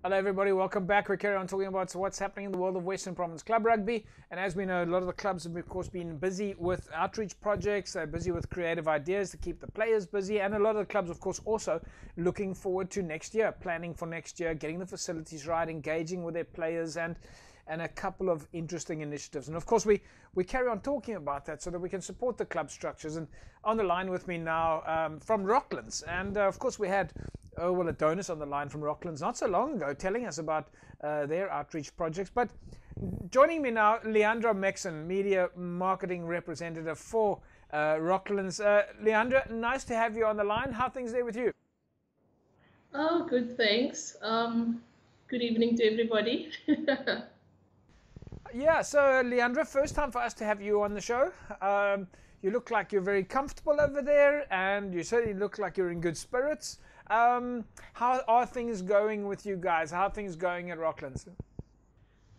Hello everybody, welcome back. We carry on talking about what's happening in the world of Western Province Club Rugby. And as we know, a lot of the clubs have of course been busy with outreach projects, they're busy with creative ideas to keep the players busy, and a lot of the clubs of course also looking forward to next year, planning for next year, getting the facilities right, engaging with their players, and a couple of interesting initiatives. And of course we carry on talking about that so that we can support the club structures. And on the line with me now from Rocklands, and of course we had Adonis on the line from Rocklands not so long ago telling us about their outreach projects. But joining me now, Le-andra Mexsen, Media Marketing Representative for Rocklands. Le-andra, nice to have you on the line. How are things there with you? Oh, good, thanks. Good evening to everybody. Yeah, so Le-andra, first time for us to have you on the show. You look like you're very comfortable over there, and you certainly look like you're in good spirits. How are things going with you guys? How are things going at Rocklands?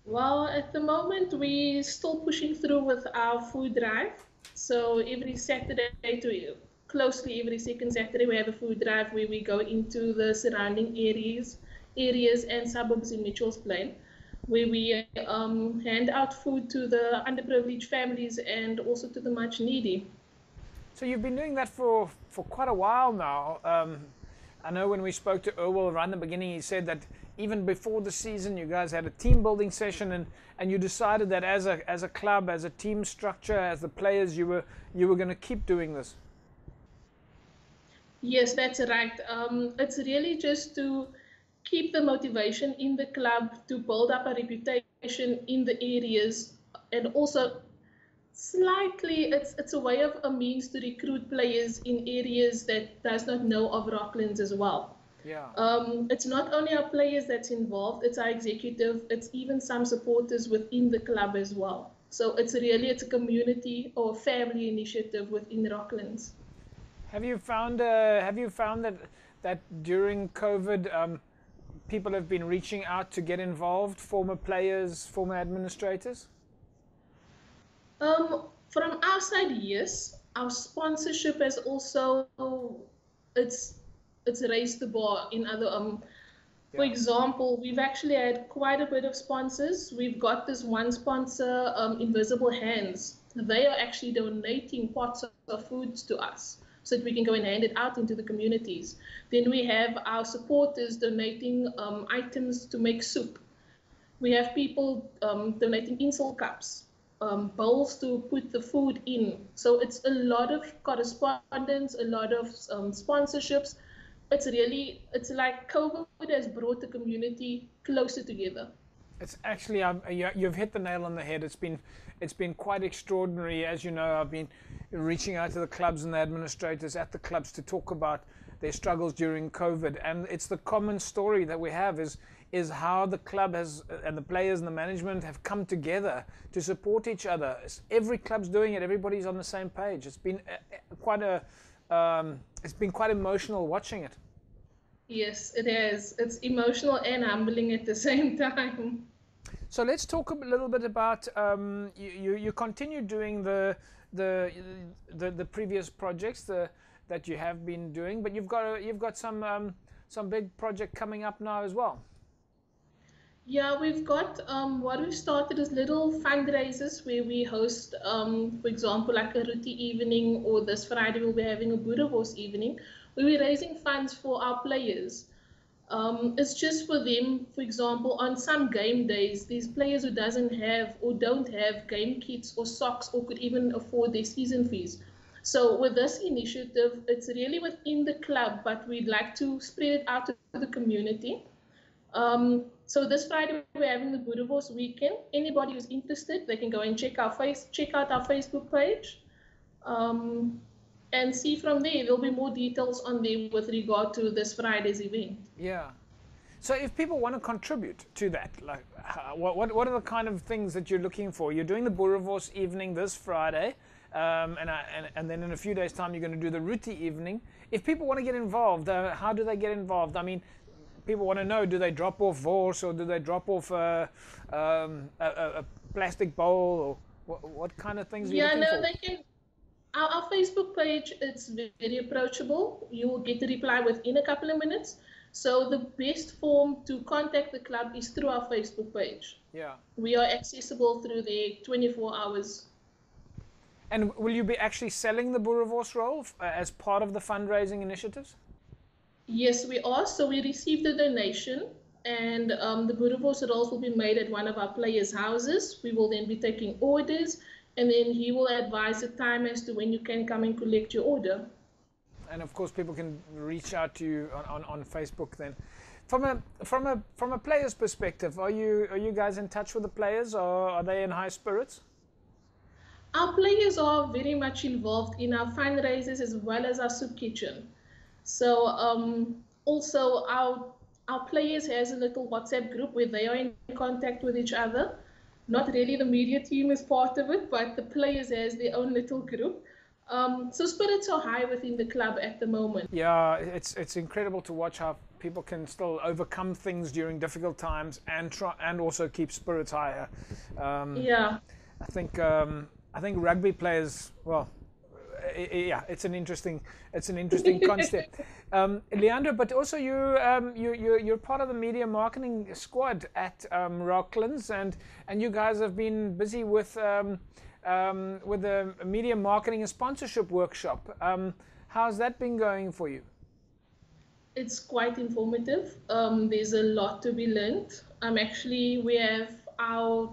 Well, at the moment, we're still pushing through with our food drive. So every Saturday, closely every second Saturday, we have a food drive where we go into the surrounding areas and suburbs in Mitchell's Plain, where we hand out food to the underprivileged families and also to the much needy. So you've been doing that for quite a while now. I know when we spoke to Erwell right in the beginning, he said that even before the season, you guys had a team building session, and you decided that as a club, as a team structure, as the players, you were going to keep doing this. Yes, that's right. It's really just to keep the motivation in the club to build up a reputation in the areas, and also slightly it's a way of a means to recruit players in areas that does not know of Rocklands as well. Yeah. It's not only our players that's involved, it's our executive, it's even some supporters within the club as well. So it's a community or family initiative within Rocklands. Have you found that during COVID people have been reaching out to get involved, former players, former administrators? From our side, yes. Our sponsorship has also it's raised the bar in other For example, we've actually had quite a bit of sponsors. We've got this one sponsor, Invisible Hands. They are actually donating pots of foods to us so that we can go and hand it out into the communities. Then we have our supporters donating items to make soup. We have people donating insult cups, bowls to put the food in. So it's a lot of correspondence, a lot of sponsorships. It's like COVID has brought the community closer together. It's actually, you've hit the nail on the head. It's been quite extraordinary. As you know, I've been reaching out to the clubs and the administrators at the clubs to talk about their struggles during COVID, and it's the common story that we have is how the club has, and the players and the management have come together to support each other. Every club's doing it. Everybody's on the same page. It's been it's been quite emotional watching it. Yes, it is. It's emotional and humbling at the same time. So let's talk a little bit about you continue doing the previous projects that you have been doing, but you've got some big project coming up now as well. Yeah, we've got what we've started is little fundraisers where we host, for example, like a Rugby evening, or this Friday we'll be having a Boerewors evening, where we're raising funds for our players. It's just for them, for example, on some game days, these players who doesn't have or don't have game kits or socks or could even afford their season fees. So with this initiative, it's really within the club, but we'd like to spread it out to the community. So this Friday we're having the Boerewors weekend. Anybody who's interested, they can go and check out our Facebook page, and see from there. There'll be more details on there with regard to this Friday's event. Yeah. So if people want to contribute to that, like what are the kind of things that you're looking for? You're doing the Boerewors evening this Friday, and then in a few days' time you're going to do the Rugby evening. If people want to get involved, how do they get involved? I mean, people want to know, do they drop off wors, or do they drop off a plastic bowl, or what kind of things are you looking for? They can. Our Facebook page, it's very approachable. You will get a reply within a couple of minutes. So the best form to contact the club is through our Facebook page. Yeah. We are accessible through there 24 hours. And will you be actually selling the Boerewors roll as part of the fundraising initiatives? Yes, we are. So we received a donation, and the Boerewors rolls will be made at one of our players' houses. We will then be taking orders, and then he will advise the time as to when you can come and collect your order. And of course, people can reach out to you on Facebook then. From a player's perspective, are you guys in touch with the players, or are they in high spirits? Our players are very much involved in our fundraisers as well as our soup kitchen. So also our players has a little WhatsApp group where they are in contact with each other. Not really the media team is part of it, but the players has their own little group. So spirits are high within the club at the moment. Yeah, it's incredible to watch how people can still overcome things during difficult times and also keep spirits higher. Yeah. I think rugby players, well, yeah, it's an interesting concept. Le-andra, but also you're part of the media marketing squad at Rocklands, and you guys have been busy with the media marketing and sponsorship workshop. How's that been going for you? It's quite informative. There's a lot to be learned. We have our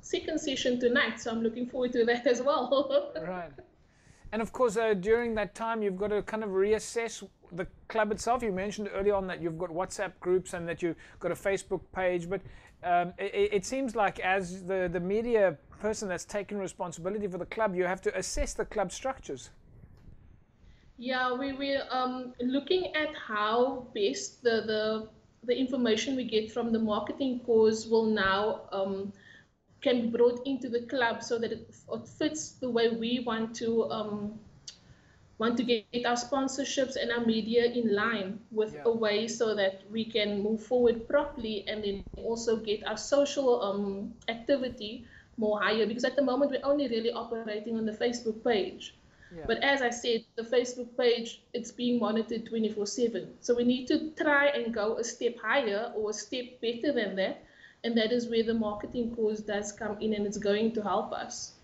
second session tonight, so I'm looking forward to that as well. Right. And of course, during that time, you've got to kind of reassess the club itself. You mentioned early on that you've got WhatsApp groups and that you've got a Facebook page, but it seems like as the media person that's taken responsibility for the club, you have to assess the club structures. Yeah, we're looking at how best the information we get from the marketing course will now can be brought into the club so that it fits the way we want to get our sponsorships and our media in line with a way so that we can move forward properly, and then also get our social activity more higher, because at the moment we're only really operating on the Facebook page. Yeah. But as I said, the Facebook page, it's being monitored 24/7. So we need to try and go a step higher or a step better than that. And that is where the marketing course does come in, and it's going to help us.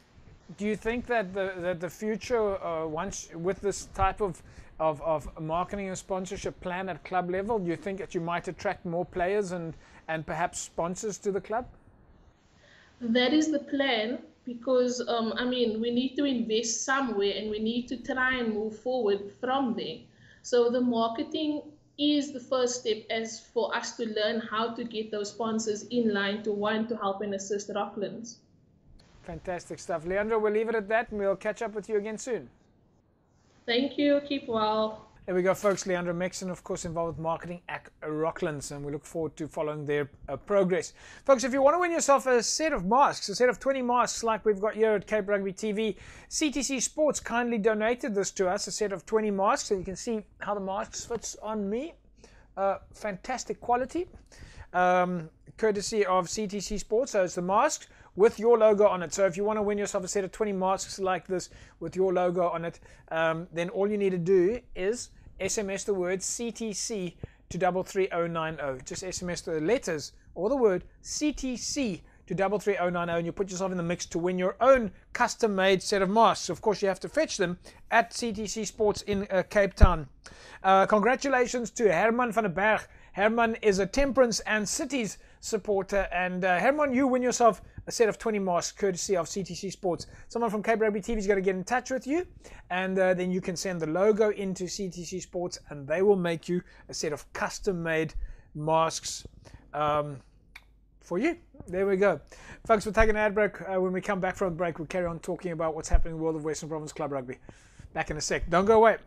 Do you think that the future, once with this type of marketing and sponsorship plan at club level, do you think that you might attract more players and perhaps sponsors to the club? That is the plan, because we need to invest somewhere, and we need to try and move forward from there. So the marketing is the first step as for us to learn how to get those sponsors in line to want to help and assist Rocklands. Fantastic stuff. Le-andra, we'll leave it at that, and we'll catch up with you again soon. Thank you. Keep well. There we go, folks. Le-andra Mexsen, of course, involved with marketing at Rocklands, and we look forward to following their progress. Folks, if you want to win yourself a set of masks, a set of 20 masks like we've got here at Cape Rugby TV, CTC Sports kindly donated this to us, a set of 20 masks, so you can see how the masks fits on me. Fantastic quality, courtesy of CTC Sports. So it's the masks with your logo on it. So if you want to win yourself a set of 20 masks like this with your logo on it, then all you need to do is SMS the word CTC to 33090. Just SMS the letters or the word CTC to 33090, and you put yourself in the mix to win your own custom-made set of masks. Of course, you have to fetch them at CTC Sports in Cape Town. Congratulations to Herman van der Berg. Herman is a Temperance and Cities supporter, and Herman, you win yourself a set of 20 masks courtesy of CTC Sports. Someone from Cape Rugby TV is going to get in touch with you, and then you can send the logo into CTC Sports, and they will make you a set of custom-made masks for you. There we go. Folks, we'll take an ad break. When we come back from the break, we'll carry on talking about what's happening in the world of Western Province Club Rugby. Back in a sec. Don't go away.